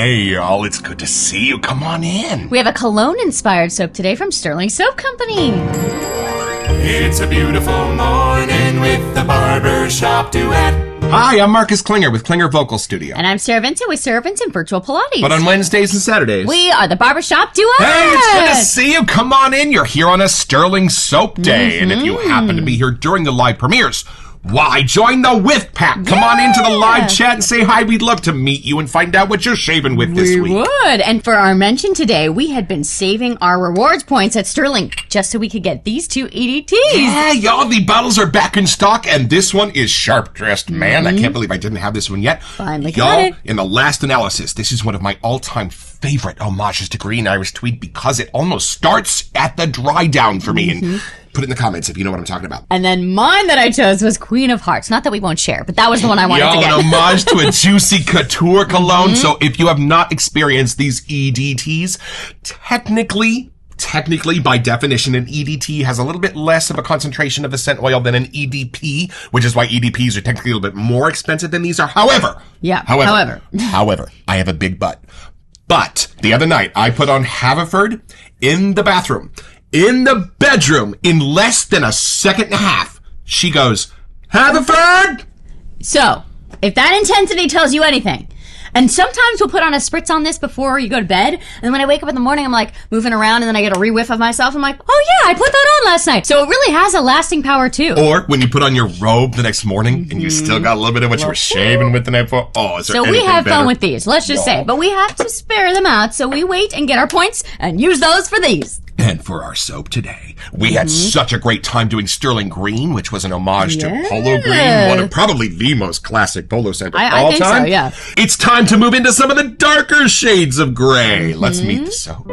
Hey, y'all, it's good to see you. Come on in. We have a cologne-inspired soap today from Stirling Soap Company. It's a beautiful morning with the Barbershop Duet. Hi, I'm Marcus Klinger with Klinger Vocal Studio. And I'm Sarah Vincent with Sarah Vincent Virtual Pilates. But on Wednesdays and Saturdays, we are the Barbershop Duet. Hey, it's good to see you. Come on in. You're here on a Sterling Soap Day. And if you happen to be here during the live premieres, why, join the With Pack. Come on into the live chat and say hi. We'd love to meet you and find out what you're shaving with this week. We would. And for our mention today, we had been saving our rewards points at Stirling just so we could get these two EDTs. Yeah, y'all, the bottles are back in stock, and this one is Sharp Dressed Man. I can't believe I didn't have this one yet. Finally got it. Y'all, in the last analysis, this is one of my all-time favorite homages to Green Irish Tweed because it almost starts at the dry down for me. And put it in the comments if you know what I'm talking about. And then mine that I chose was Queen of Hearts. Not that we won't share, but that was the one I wanted to get. Y'all, an homage to a juicy couture cologne. So if you have not experienced these EDTs, technically, by definition, an EDT has a little bit less of a concentration of the scent oil than an EDP, which is why EDPs are technically a little bit more expensive than these are. However, I have a big but. But the other night, I put on Haverford in the bathroom. In the bedroom, in less than a second and a half, she goes, Haverford! So, if that intensity tells you anything, and sometimes we'll put on a spritz on this before you go to bed, and then when I wake up in the morning, I'm like moving around, and then I get a re-whiff of myself. I'm like, oh yeah, I put that on last night. So it really has a lasting power too. Or when you put on your robe the next morning, and you still got a little bit of what you were shaving with the night before. Oh, is there So we anything have better? fun with these, let's just say. But we have to spare them out, so we wait and get our points and use those for these. And for our soap today, we had such a great time doing Sterling Green, which was an homage to Polo Green, one of probably the most classic polo scent of all I think time. so, yeah. It's time to move into some of the darker shades of gray. Let's meet the soap.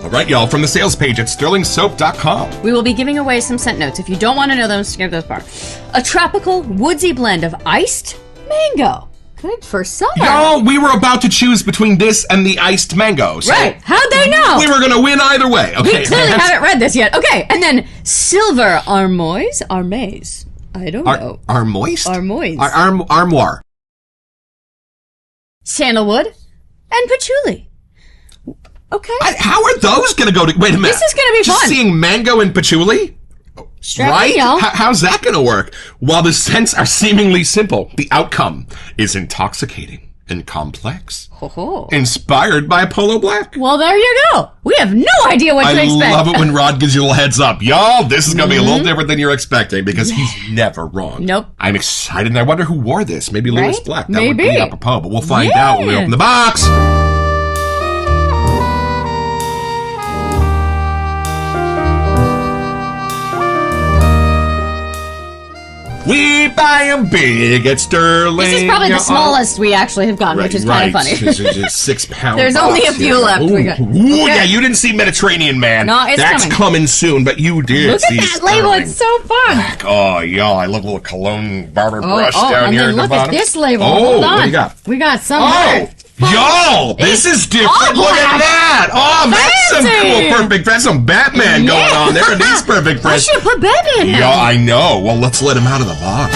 All right, y'all, from the sales page at sterlingsoap.com. We will be giving away some scent notes. If you don't want to know them, skip this part. A tropical, woodsy blend of iced mango. Good for summer. Y'all, we were about to choose between this and the iced mango. So Right. How'd they know? we were going to win either way. Okay. We clearly haven't read this yet. Okay, and then silver armoise. I don't know. Armoise? Armoise. Armoire. Sandalwood and patchouli. Okay. How are those going to go to... Wait a minute. This is gonna be Just fun. seeing mango and patchouli? Right? y'all. How's that going to work? While the scents are seemingly simple, the outcome is intoxicating and complex. Ho-ho. Inspired by Polo Black. Well, there you go. We have no idea what to I expect. love it when Rod gives you a little heads up. Y'all, this is going to be a little different than you're expecting because he's never wrong. Nope. I'm excited, and I wonder who wore this. Maybe Lewis Right? Black. That would Maybe. be apropos, but we'll find out when we open the box. We buy 'em big at Sterling. This is probably the smallest we actually have gotten, which is kind of funny. It's 6 pounds. There's only a few left. Ooh, We got- yeah, you didn't see Mediterranean Man. No, it's That's coming. coming soon, but you did Look at see that label. Sterling. It's so fun. Oh, y'all, I love a little cologne barber brush down and here then at the look bottom. at this label. Oh, Hold on. what do you got? We got some. Oh, y'all, this is different. all Look at black. that. Oh, that's some Fancy. cool perfect friends. Some Batman going on there. And these perfect I friends. should put Batman in. Yeah, I know. Well, let's let him out of the box.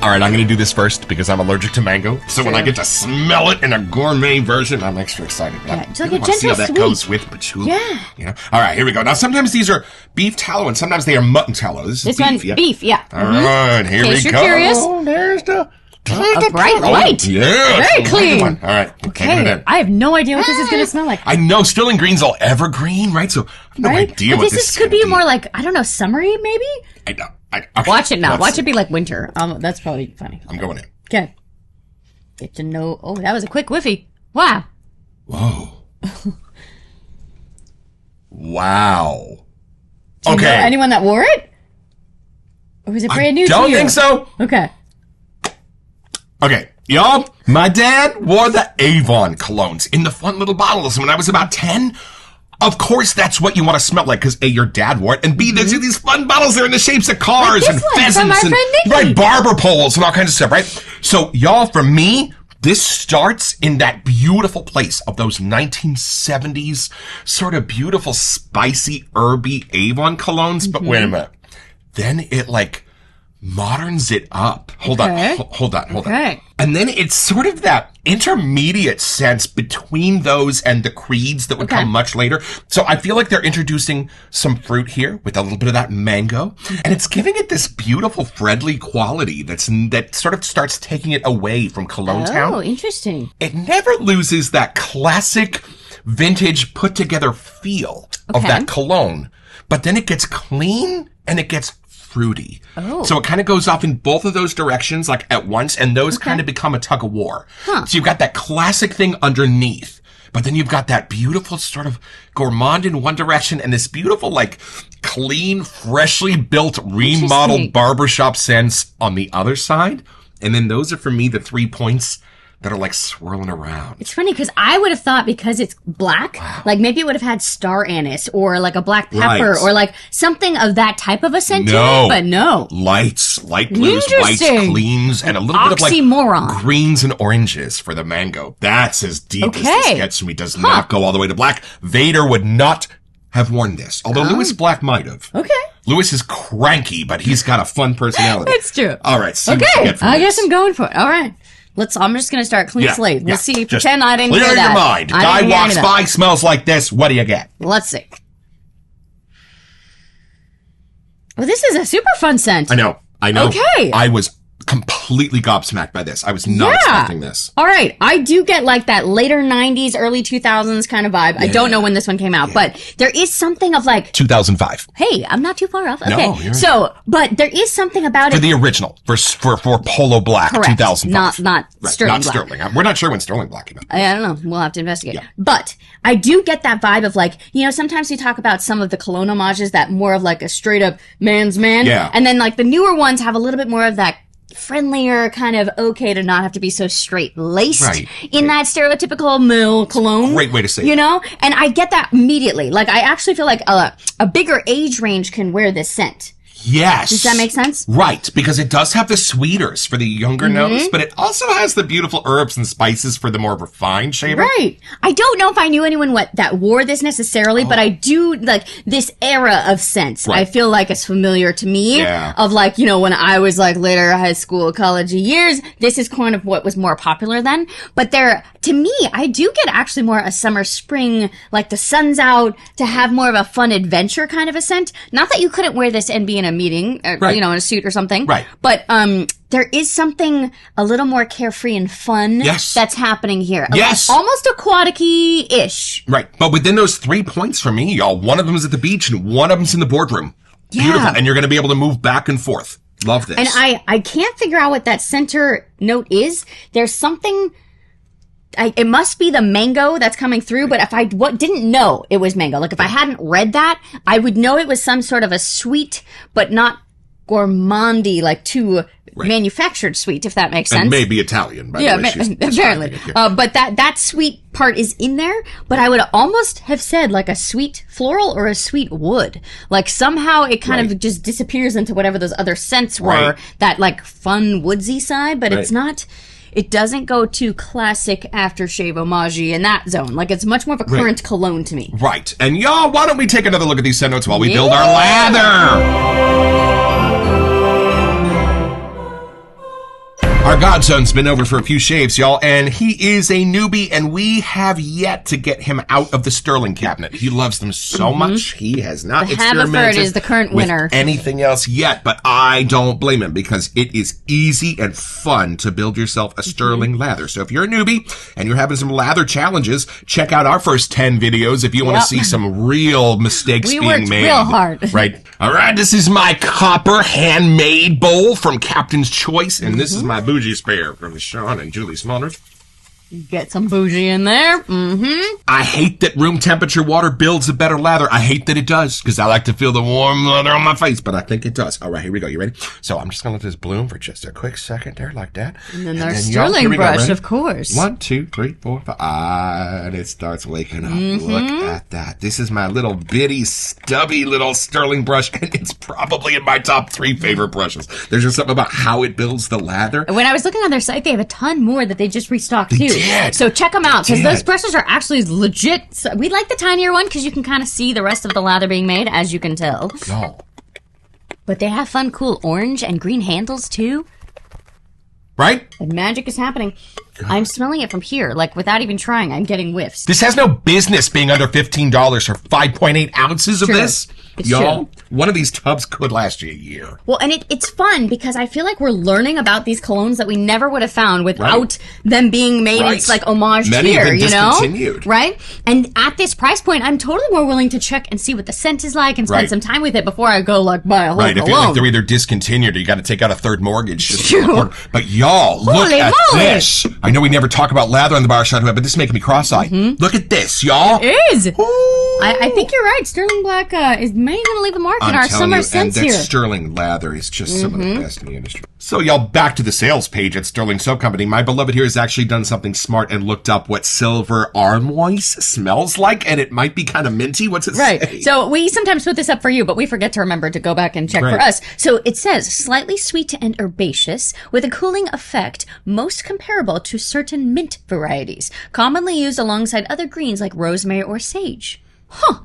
All right, I'm going to do this first because I'm allergic to mango. So when I get to smell it in a gourmet version, I'm extra excited. Yeah, it's like I a want to see how gentle that sweet. goes with patchouli. Yeah. You know? All right, here we go. Now, sometimes these are beef tallow and sometimes they are mutton tallow. This is This one's beef, yeah. All right, here In we case go. you're curious. There's the... A bright white. Yeah. Very clean. All right. taking it Okay. in. I have no idea what this is going to smell like. I know Sterling Green's all evergreen, right? So I have no Right? idea But what this is could gonna be more like, I don't know, summery maybe? I know. Okay, Watch it now. let's Watch see. it be like winter. That's probably funny. I'm going in. Okay. Get to know. Oh, that was a quick whiffy. Wow. Whoa. Wow. Do you know Okay. anyone that wore it? Or was it brand new to Don't you? think so. Okay. Okay, y'all, my dad wore the Avon colognes in the fun little bottles when I was about 10. Of course, that's what you want to smell like, because A, your dad wore it, and B, there's these fun bottles. They're in the shapes of cars Like and this one from pheasants our and friend Nikki. right, barber poles and all kinds of stuff, right? So, y'all, for me, This starts in that beautiful place of those 1970s sort of beautiful, spicy, herby Avon colognes. But wait a minute. Then it like moderns it up. Hold on. And then it's sort of that intermediate sense between those and the creeds that would come much later. So I feel like they're introducing some fruit here with a little bit of that mango, and it's giving it this beautiful friendly quality that sort of starts taking it away from Cologne Town. Oh, interesting. It never loses that classic vintage put together feel of that cologne, but then it gets clean and it gets fruity. Oh. So it kind of goes off in both of those directions, like at once, and those kind of become a tug of war. So you've got that classic thing underneath, but then you've got that beautiful sort of gourmand in one direction and this beautiful, like, clean, freshly built, remodeled barbershop sense on the other side. And then those are, for me, the 3 points that are like swirling around. It's funny because I would have thought because it's black, like maybe it would have had star anise or like a black pepper or like something of that type of a scent to it, but no. Light blues, whites, cleans, and a little bit of like greens and oranges for the mango. That's as deep as this gets me. Does not go all the way to black. Vader would not have worn this, although Lewis Black might have. Lewis is cranky, but he's got a fun personality. It's true. All right. See what you get from I this. guess I'm going for it. All right. I'm just going to start clean slate. We'll see. Just pretend I didn't hear that. Clear your mind. Guy walks by, smells like this. What do you get? Let's see. Well, this is a super fun scent. I know. Okay. I was completely gobsmacked by this. I was not expecting this. All right. I do get like that later 90s, early 2000s kind of vibe. I don't know when this one came out, but there is something of like 2005. Hey, I'm not too far off. Okay. No, so, but there is something about it. For the original, for Polo Black, Correct. 2005. Not Stirling Black. Stirling. We're not sure when Stirling Black came out. I don't know. We'll have to investigate. But I do get that vibe of like, you know, sometimes we talk about some of the cologne homages that more of like a straight up man's man. Yeah. And then like the newer ones have a little bit more of that friendlier kind of okay to not have to be so straight laced in that stereotypical male cologne. Great way to say it. You know? And I get that immediately. Like I actually feel like a bigger age range can wear this scent. Yes. Does that make sense? Right, because it does have the sweeters for the younger notes, but it also has the beautiful herbs and spices for the more refined shaver. Right. I don't know if I knew anyone that wore this necessarily, but I do, like, this era of scents. I feel like it's familiar to me. Yeah. Of, like, you know, when I was, like, later high school, college years, this is kind of what was more popular then. But to me, I do get actually more a summer, spring, like the sun's out, to have more of a fun adventure kind of a scent. Not that you couldn't wear this and be in a meeting, you know, in a suit or something. Right. But there is something a little more carefree and fun that's happening here. Yes. Almost aquatic-y-ish. Right. But within those 3 points for me, y'all, one of them is at the beach and one of them's in the boardroom. Yeah. Beautiful. And you're going to be able to move back and forth. Love this. And I can't figure out what that center note is. There's something... it must be the mango that's coming through, but if I didn't know it was mango, like if I hadn't read that, I would know it was some sort of a sweet, but not gourmandy, like too manufactured sweet, if that makes sense. And maybe Italian, by the way. Apparently. But that sweet part is in there, but I would almost have said like a sweet floral or a sweet wood. Like somehow it kind of just disappears into whatever those other scents were, that like fun woodsy side, but it's not... It doesn't go to classic aftershave homage in that zone. Like, it's much more of a current cologne to me. Right. And y'all, why don't we take another look at these scent notes while we build our lather? Our godson's been over for a few shaves, y'all, and he is a newbie, and we have yet to get him out of the Stirling cabinet. He loves them so much, he has not experimented is the current winner. with anything else yet, but I don't blame him because it is easy and fun to build yourself a Stirling lather. So if you're a newbie and you're having some lather challenges, check out our first 10 videos if you want to see some real mistakes being made. We worked real hard. Right. All right, this is my copper handmade bowl from Captain's Choice, and this is my bougie spare from Sean and Julie Smulders. Get some bougie in there. I hate that room temperature water builds a better lather. I hate that it does, because I like to feel the warm leather on my face, but I think it does. All right, here we go. You ready? So I'm just going to let this bloom for just a quick second there, like that. And then our Stirling brush, of course. 1, 2, 3, 4, 5. And it starts waking up. Look at that. This is my little bitty, stubby little Stirling brush, and it's probably in my top 3 favorite brushes. There's just something about how it builds the lather. When I was looking on their site, they have a ton more that they just restocked too. Did. So check them out, because those brushes are actually legit. So we like the tinier one because you can kind of see the rest of the lather being made, as you can tell. No. But they have fun, cool orange and green handles too. Right? And magic is happening. I'm smelling it from here, like without even trying. I'm getting whiffs. This has no business being under $15 for 5.8 ounces of this. It's Y'all, true. one of these tubs could last you a year. Well, and it's fun because I feel like we're learning about these colognes that we never would have found without them being made. Right. It's like homage Many here, have been you know? discontinued. Right? And at this price point, I'm totally more willing to check and see what the scent is like and spend some time with it before I go like buy a whole Right, if cologne. they're either discontinued or you got to take out a third mortgage. Just True. to afford. But y'all, look Holy at moly. this. I know we never talk about lather on the Barbershop Duet, but this is making me cross-eyed. Look at this, y'all. It is. Ooh. I think you're right. Sterling Black is maybe going to leave the market. I'm Our telling summer you, scents and that here. Sterling lather is just some of the best in the industry. So y'all, back to the sales page at Sterling Soap Company. My beloved here has actually done something smart and looked up what silver armoise smells like, and it might be kind of minty. What's it say? Right. So we sometimes put this up for you, but we forget to remember to go back and check for us. So it says slightly sweet and herbaceous with a cooling effect most comparable to certain mint varieties, commonly used alongside other greens like rosemary or sage.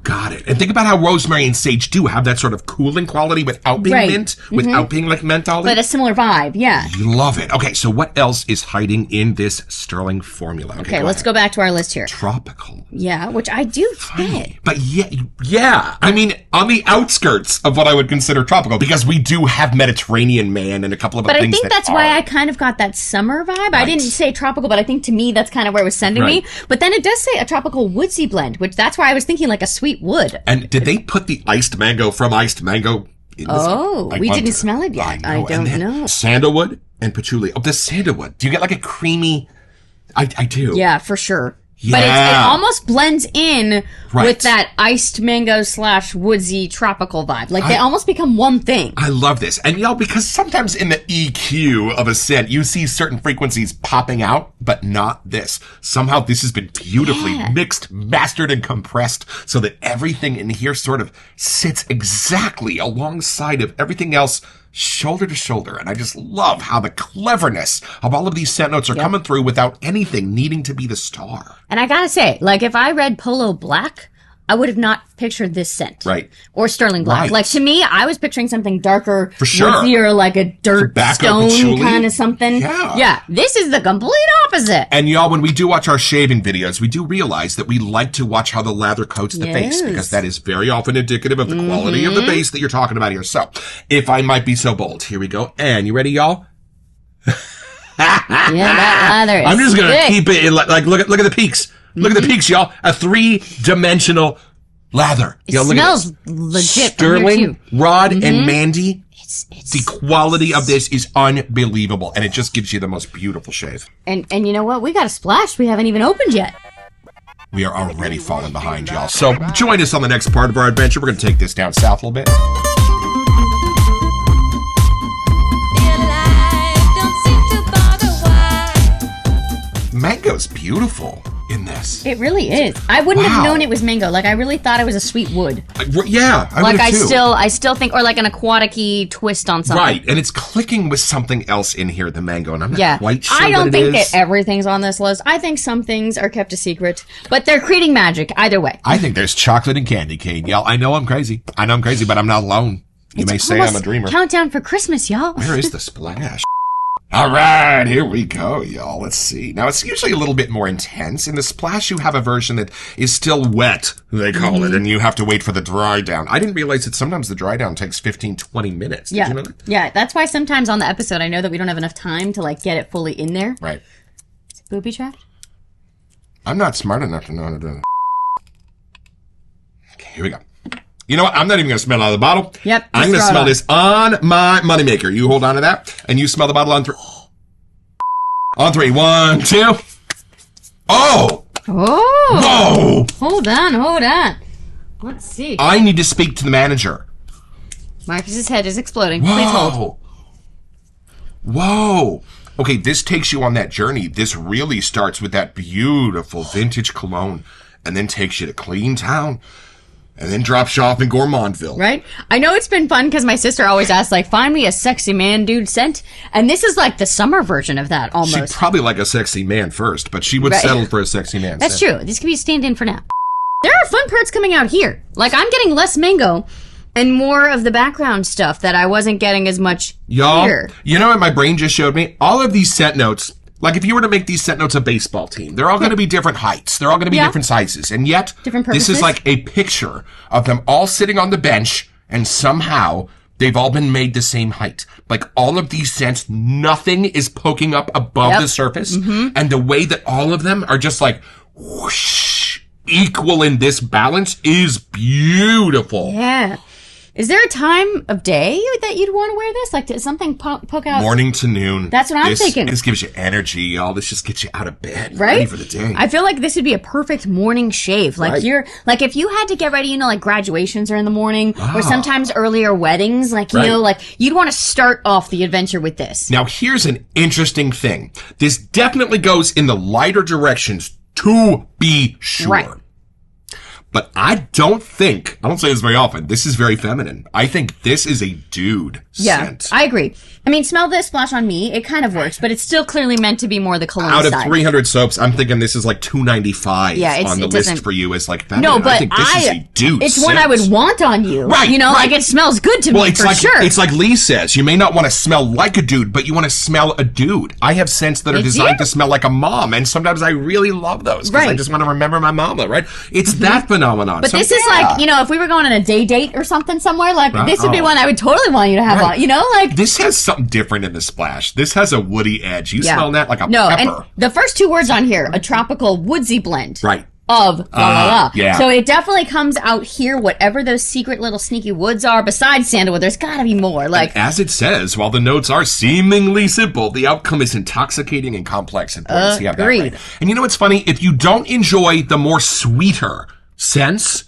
Got it. And think about how rosemary and sage do have that sort of cooling quality without being mint, without being like menthol. But a similar vibe, yeah. You love it. Okay, so what else is hiding in this Sterling formula? Okay, let's go back to our list here. Tropical. Yeah, which I do fit. But yeah. I mean, on the outskirts of what I would consider tropical, because we do have Mediterranean Man and a couple of other But I things think that's why I kind of got that summer vibe. I didn't say tropical, but I think to me that's kind of where it was sending me. But then it does say a tropical woodsy blend, which that's why I was thinking like a sweet wood. And did they put the iced mango from iced mango in this? Oh, we didn't smell it yet. I don't know. Sandalwood and patchouli. Oh, the sandalwood. Do you get like a creamy? I do. Yeah, for sure. Yeah. But it almost blends in with that iced mango / woodsy tropical vibe. Like they almost become one thing. I love this. And y'all, because sometimes in the EQ of a scent, you see certain frequencies popping out, but not this. Somehow this has been beautifully mixed, mastered, and compressed so that everything in here sort of sits exactly alongside of everything else, shoulder to shoulder. And I just love how the cleverness of all of these scent notes are coming through without anything needing to be the star. And I gotta say, like if I read Polo Black, I would have not pictured this scent. Right. Or Sterling Black. Right. Like to me, I was picturing something darker, For sure. woodsier, like a dirt Tobacco stone patchouli. kind of something. Yeah. This is the complete opposite. And y'all, when we do watch our shaving videos, we do realize that we like to watch how the lather coats the face, because that is very often indicative of the quality of the base that you're talking about here. So, if I might be so bold, here we go. And you ready, y'all? That lather is I'm just gonna thick. keep it in, like look at the peaks. Look at the peaks, y'all. A 3-dimensional lather. It Y'all, look smells at legit from here, Sterling, too. Rod, and Mandy. It's The quality of this is unbelievable, and it just gives you the most beautiful shave. And you know what? We got a splash we haven't even opened yet. We are already falling behind, y'all. So join us on the next part of our adventure. We're going to take this down south a little bit. Mango's beautiful in this. It really is. I wouldn't have known it was mango. Like I really thought it was a sweet wood. Yeah, I Like would I too. still think, or like an aquatic-y twist on something. Right, and it's clicking with something else in here, the mango, and I'm not quite sure I don't what think it is. that everything's on this list. I think some things are kept a secret, but they're creating magic either way. I think there's chocolate and candy cane, y'all. I know I'm crazy, but I'm not alone. You may say I'm a dreamer. Countdown for Christmas, y'all. Where is the splash? All right, here we go, y'all. Let's see. Now, it's usually a little bit more intense. In the splash, you have a version that is still wet, they call it, and you have to wait for the dry down. I didn't realize that sometimes the dry down takes 15, 20 minutes. Did you know that? Yeah, that's why sometimes on the episode I know that we don't have enough time to like get it fully in there. Right. Is it booby trapped? I'm not smart enough to know how to do that. Okay, here we go. You know what? I'm not even going to smell out of the bottle. Yep. I'm going to smell this on my moneymaker. You hold on to that, and you smell the bottle on 3. On 3. 1, 2. Oh! Oh! Whoa! Hold on. Let's see. I need to speak to the manager. Marcus's head is exploding. Whoa. Please hold. Whoa. Okay, this takes you on that journey. This really starts with that beautiful vintage cologne and then takes you to Clean Town and then drops you off in Gourmandville. Right? I know it's been fun because my sister always asks, like, find me a sexy man dude scent. And this is like the summer version of that almost. She'd probably like a sexy man first, but she would settle for a sexy man. That's true. This could be a stand-in for now. There are fun parts coming out here. Like, I'm getting less mango and more of the background stuff that I wasn't getting as much here. You know what my brain just showed me? All of these scent notes, like if you were to make these scent notes a baseball team, they're all going to be different heights. They're all going to be different sizes. And yet, different this is like a picture of them all sitting on the bench, and somehow they've all been made the same height. Like all of these scents, nothing is poking up above the surface. And the way that all of them are just like whoosh, equal in this balance is beautiful. Yeah. Is there a time of day that you'd want to wear this? Like, does something poke out? Morning to noon. That's what I'm thinking. This gives you energy. All this just gets you out of bed, right? Ready for the day. I feel like this would be a perfect morning shave. Like like if you had to get ready, like graduations are in the morning, or sometimes earlier weddings. Like you know, like you'd want to start off the adventure with this. Now, here's an interesting thing. This definitely goes in the lighter directions, to be sure. Right. But I don't say this very often, this is very feminine. I think this is a dude scent. I agree. I mean, smell this, splash on me. It kind of works, but it's still clearly meant to be more the cologne Out of side. 300 soaps, I'm thinking this is like $2.95 on the list for you as like feminine. No, but I think this is a dude it's scent. one I would want on you. Right. You know, like it smells good to me it's for like, sure. It's like Lee says, you may not want to smell like a dude, but you want to smell a dude. I have scents that are designed to smell like a mom, and sometimes I really love those because I just want to remember my mama, right? It's that phenomenon. But this is like, you know, if we were going on a day date or something somewhere, like this would be one I would totally want you to have on, you know, like. This has something different in the splash. This has a woody edge. You smell that like a pepper. And the first two words on here, a tropical woodsy blend. Right. Of la la la. Yeah. So it definitely comes out here, whatever those secret little sneaky woods are, besides sandalwood, there's gotta be more. Like, and as it says, while the notes are seemingly simple, the outcome is intoxicating and complex. And you have that right. And you know what's funny? If you don't enjoy the more sweeter scents,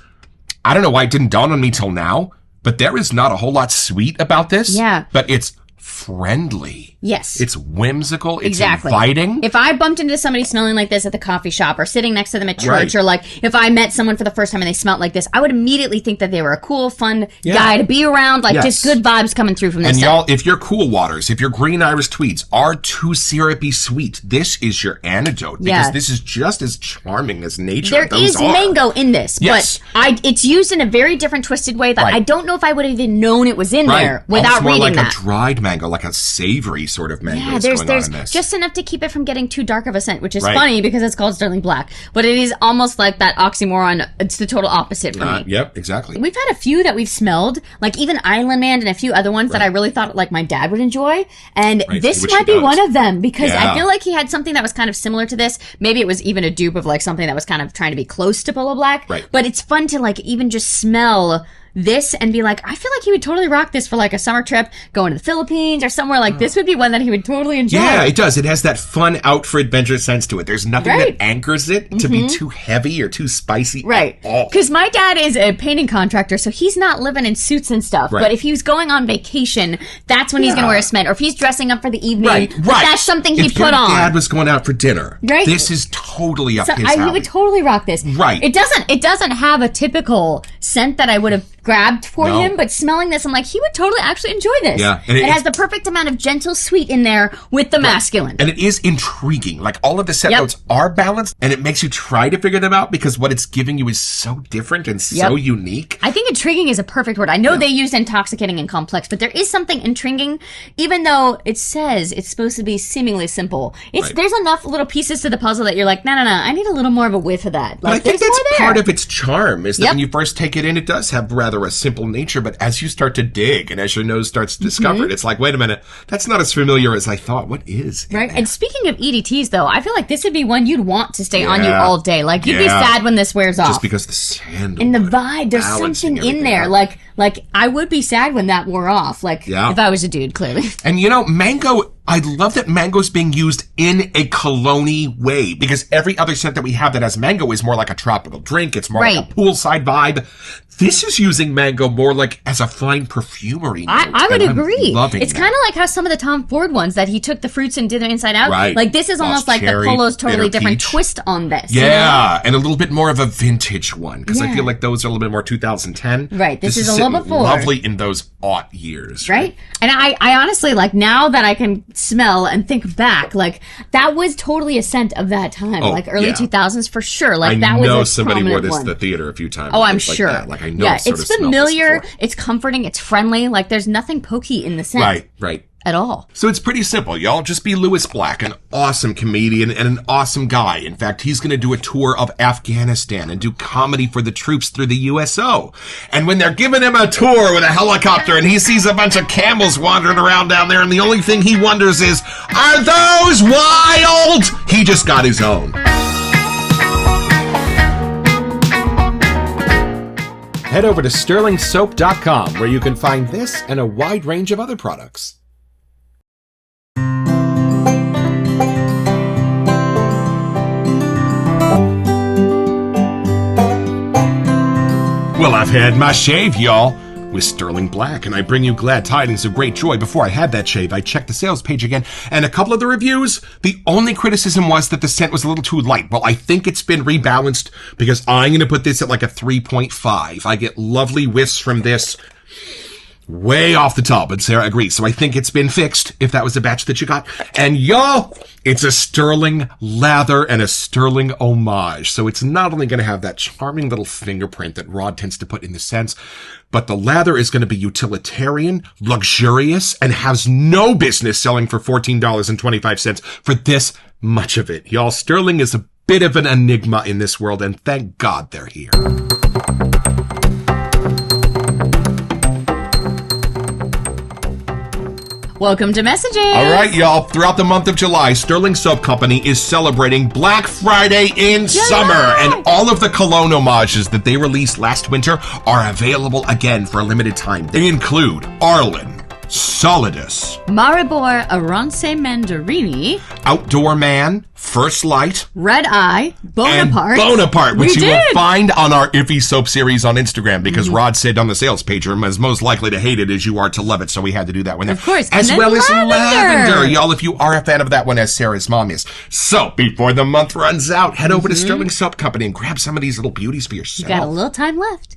I don't know why it didn't dawn on me till now, but there is not a whole lot sweet about this. Yeah. But it's friendly. Yes. It's whimsical. It's inviting. If I bumped into somebody smelling like this at the coffee shop or sitting next to them at church, or like if I met someone for the first time and they smelled like this, I would immediately think that they were a cool, fun guy to be around. Like just good vibes coming through from this. And y'all, if your Cool Waters, if your Green Iris Tweeds are too syrupy sweet, this is your antidote because this is just as charming as nature. There is mango in this, but it's used in a very different twisted way that I don't know if I would have even known it was in there without reading like that. A dried mango, like a savory sort of mango. Yeah, there's just enough to keep it from getting too dark of a scent, which is funny because it's called Stirling Black. But it is almost like that oxymoron. It's the total opposite for me. Yep, exactly. We've had a few that we've smelled, like even Island Man and a few other ones that I really thought like my dad would enjoy. And this might be one of them because I feel like he had something that was kind of similar to this. Maybe it was even a dupe of like something that was kind of trying to be close to Polo Black. Right. But it's fun to like even just smell this and be like, I feel like he would totally rock this for like a summer trip, going to the Philippines or somewhere. Like this would be one that he would totally enjoy. Yeah, it does. It has that fun out for adventure sense to it. There's nothing that anchors it to be too heavy or too spicy. Right. Because my dad is a painting contractor, so he's not living in suits and stuff. But if he was going on vacation, that's when he's going to wear a smart. Or if he's dressing up for the evening, that's something he'd put on. If your dad was going out for dinner, this is totally up his alley. He would totally rock this. Right. It doesn't have a typical scent that I would have grabbed for him, but smelling this, I'm like, he would totally actually enjoy this. Yeah. And it has the perfect amount of gentle sweet in there with the masculine. And it is intriguing. Like all of the scent notes are balanced, and it makes you try to figure them out because what it's giving you is so different and so unique. I think intriguing is a perfect word. I know they used intoxicating and complex, but there is something intriguing, even though it says it's supposed to be seemingly simple. There's enough little pieces to the puzzle that you're like, no, I need a little more of a whiff of that. Like, I think that's part of its charm is that when you first take it in, it does have rather a simple nature, but as you start to dig and as your nose starts to discover it, it's like, wait a minute, that's not as familiar as I thought. What is it? Right. And speaking of EDTs, though, I feel like this would be one you'd want to stay on you all day. Like, you'd be sad when this wears off. Just because the sandalwood. And the vibe, there's something in there. Like I would be sad when that wore off. Like, if I was a dude, clearly. And you know, mango, I love that mango's being used in a cologne-y way, because every other scent that we have that has mango is more like a tropical drink. It's more like a poolside vibe. This is using mango more like as a fine perfumery note. I would agree. It's kind of like how some of the Tom Ford ones that he took the fruits and did them inside out. Right. Like this is almost like cherry, the Polo's totally bitter different peach. twist on this. Yeah, and a little bit more of a vintage one, because I feel like those are a little bit more 2010. Right, this is a sitting little before. lovely in those aught years. Right? And I honestly, like, now that I can smell and think back, like, that was totally a scent of that time. Like, early 2000s for sure. Like, that was I know a somebody wore this one. at the theater a few times. Oh, I'm like sure. That. Like, I know it's sort of smelled familiar, this it's comforting, it's friendly. Like, there's nothing pokey in the scent. Right. At all. So it's pretty simple, y'all. Just be Lewis Black, an awesome comedian and an awesome guy. In fact, he's going to do a tour of Afghanistan and do comedy for the troops through the USO. And when they're giving him a tour with a helicopter and he sees a bunch of camels wandering around down there, and the only thing he wonders is, are those wild? He just got his own. Head over to stirlingsoap.com, where you can find this and a wide range of other products. Well, I've had my shave, y'all, with Stirling Black, and I bring you glad tidings of great joy. Before I had that shave, I checked the sales page again, and a couple of the reviews, the only criticism was that the scent was a little too light. Well, I think it's been rebalanced, because I'm going to put this at like a 3.5. I get lovely whiffs from this way off the top, and Sarah agrees. So I think it's been fixed, if that was the batch that you got. And y'all, it's a Stirling lather and a Stirling homage. So it's not only going to have that charming little fingerprint that Rod tends to put in the scents, but the lather is going to be utilitarian, luxurious, and has no business selling for $14.25 for this much of it. Y'all, Stirling is a bit of an enigma in this world, and thank God they're here. Welcome to Messages. All right, y'all. Throughout the month of July, Stirling Soap Company is celebrating Black Friday in summer. And all of the cologne homages that they released last winter are available again for a limited time. They include Arlen, Solidus, Maribor Aronce Mandarini, Outdoor Man, First Light, Red Eye, Bonaparte, which you will find on our Iffy Soap series on Instagram, because Rod said on the sales page, you're as most likely to hate it as you are to love it, so we had to do that one there. Of course. As well as Lavender, y'all, if you are a fan of that one, as Sarah's mom is. So, before the month runs out, head over to Stirling Soap Company and grab some of these little beauties for yourself. You got a little time left.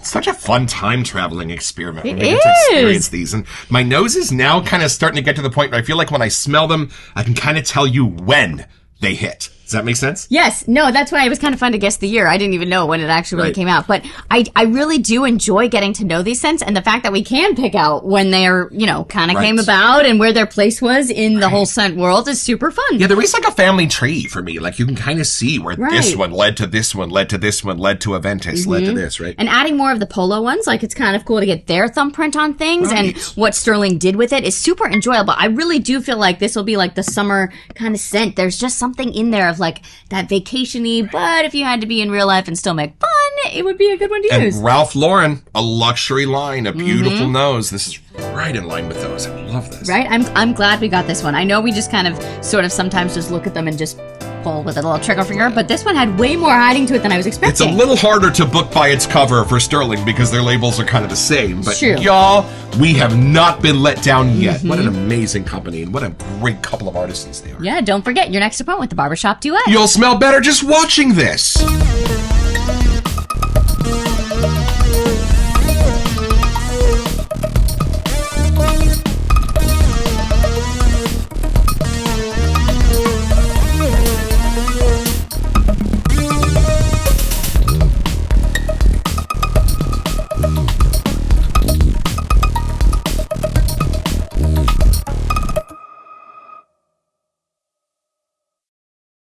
Such a fun time traveling experiment when we It get to experience is. these. And my nose is now kind of starting to get to the point where I feel like when I smell them, I can kind of tell you when they hit. Does that make sense? Yes. No, that's why it was kind of fun to guess the year. I didn't even know when it actually really came out. But I really do enjoy getting to know these scents, and the fact that we can pick out when they're, kind of came about and where their place was in the whole scent world is super fun. Yeah, there is like a family tree for me. Like you can kind of see where this one led to this one, led to this one, led to Aventus, led to this, right? And adding more of the Polo ones, like it's kind of cool to get their thumbprint on things, and what Stirling did with it is super enjoyable. I really do feel like this will be like the summer kind of scent. There's just something in there of like that vacation-y, but if you had to be in real life and still make fun, it would be a good one to use. And Ralph Lauren, a luxury line, a beautiful nose. This is right in line with those. I love this. Right? I'm glad we got this one. I know we just kind of sort of sometimes just look at them and just pull with a little trigger finger, but this one had way more hiding to it than I was expecting. It's a little harder to book by its cover for Stirling because their labels are kind of the same. But True. y'all, we have not been let down yet. What an amazing company, and what a great couple of artisans they are. Yeah, don't forget your next appointment with the Barbershop Duet. You'll smell better just watching this.